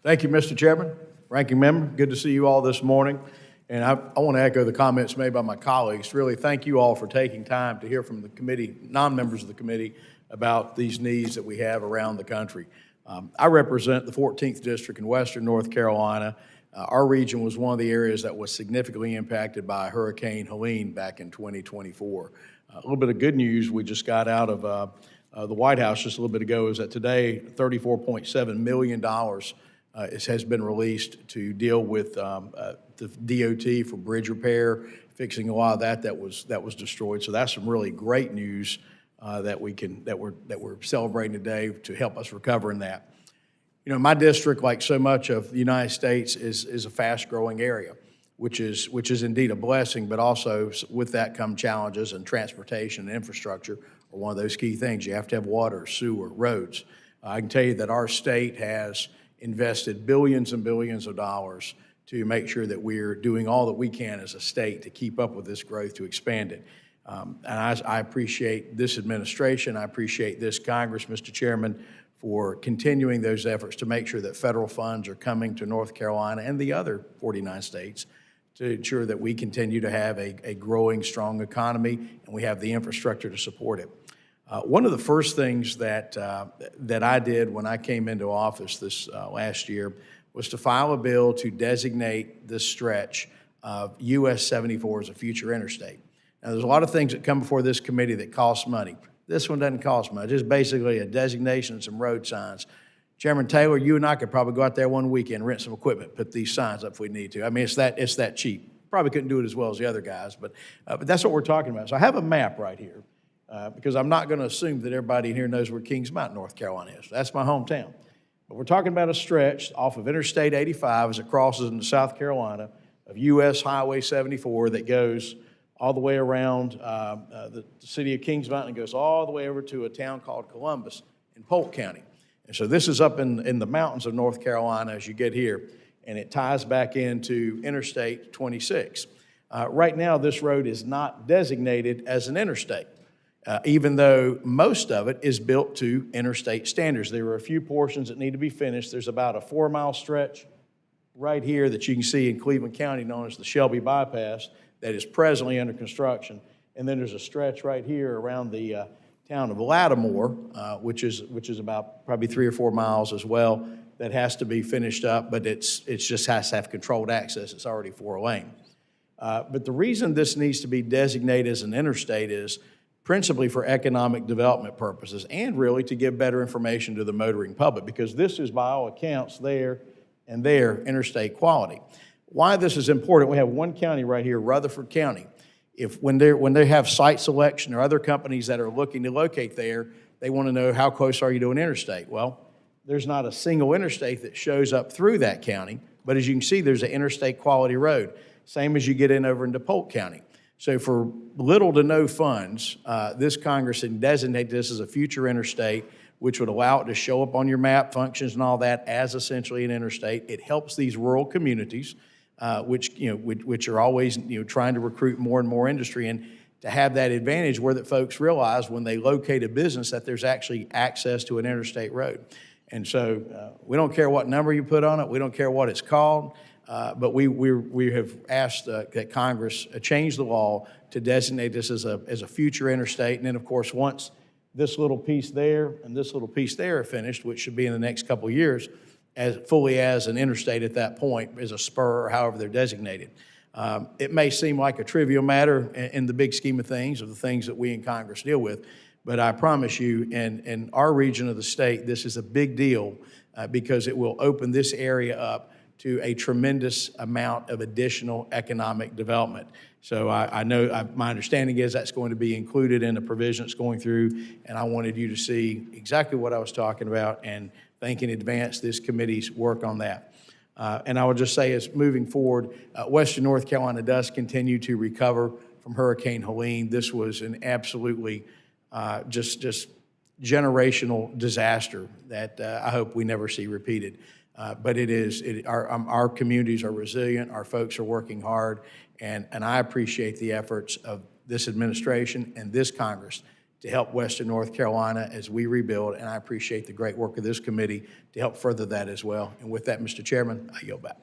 Thank you, Mr. Chairman. Ranking Member, good to see you all this morning. And I want to echo the comments made by my colleagues. Really, thank you all for taking time to hear from the committee, non-members of the committee, about these needs that we have around the country. I represent the 14th District in Western North Carolina. Our region was one of the areas that was significantly impacted by Hurricane Helene back in 2024. A little bit of good news we just got out of the White House just a little bit ago is that today $34.7 million has been released to deal with the DOT for bridge repair, fixing a lot of that was destroyed. So that's some really great news that we're celebrating today to help us recover in that. You know, my district, like so much of the United States, is a fast-growing area, which is indeed a blessing, but also with that come challenges, and transportation and infrastructure are one of those key things. You have to have water, sewer, roads. I can tell you that our state has invested billions and billions of dollars to make sure that we're doing all that we can as a state to keep up with this growth, to expand it. And I appreciate this administration, I appreciate this Congress, Mr. Chairman, for continuing those efforts to make sure that federal funds are coming to North Carolina and the other 49 states to ensure that we continue to have a growing, strong economy, and we have the infrastructure to support it. One of the first things that I did when I came into office this last year was to file a bill to designate this stretch of US 74 as a future interstate. Now, there's a lot of things that come before this committee that cost money. This one doesn't cost much. It's basically a designation and some road signs. Chairman Taylor, you and I could probably go out there one weekend, rent some equipment, put these signs up if we need to. I mean, it's that cheap. Probably couldn't do it as well as the other guys, but that's what we're talking about. So I have a map right here. Because I'm not going to assume that everybody in here knows where Kings Mountain, North Carolina is. That's my hometown. But we're talking about a stretch off of Interstate 85 as it crosses into South Carolina of US Highway 74 that goes all the way around the city of Kings Mountain and goes all the way over to a town called Columbus in Polk County. And so this is up in the mountains of North Carolina as you get here, and it ties back into Interstate 26. Right now, this road is not designated as an interstate. Even though most of it is built to interstate standards. There are a few portions that need to be finished. There's about a 4-mile stretch right here that you can see in Cleveland County known as the Shelby Bypass that is presently under construction. And then there's a stretch right here around the town of Lattimore, which is about probably 3 or 4 miles as well, that has to be finished up, but it just has to have controlled access. It's already 4-lane. But the reason this needs to be designated as an interstate is principally for economic development purposes and really to give better information to the motoring public, because this is by all accounts there interstate quality. Why this is important, we have one county right here, Rutherford County. When they have site selection or other companies that are looking to locate there, they want to know how close are you to an interstate. Well, there's not a single interstate that shows up through that county, but as you can see, there's an interstate quality road, same as you get in over into Polk County. So for little to no funds, this Congress can designate this as a future interstate, which would allow it to show up on your map, functions and all that as essentially an interstate. It helps these rural communities, which are always trying to recruit more and more industry, and to have that advantage where that folks realize when they locate a business that there's actually access to an interstate road. And so we don't care what number you put on it, we don't care what it's called. But we have asked that Congress change the law to designate this as a future interstate. And then, of course, once this little piece there and this little piece there are finished, which should be in the next couple of years, as fully as an interstate at that point, as a spur or however they're designated. It may seem like a trivial matter in the big scheme of things, of the things that we in Congress deal with, but I promise you, in our region of the state, this is a big deal because it will open this area up to a tremendous amount of additional economic development. So I know my understanding is that's going to be included in the provision that's going through, and I wanted you to see exactly what I was talking about and thank in advance this committee's work on that. And I would just say as moving forward, Western North Carolina does continue to recover from Hurricane Helene. This was an absolutely just generational disaster that I hope we never see repeated. But our communities are resilient, our folks are working hard, and I appreciate the efforts of this administration and this Congress to help Western North Carolina as we rebuild, and I appreciate the great work of this committee to help further that as well. And with that, Mr. Chairman, I yield back.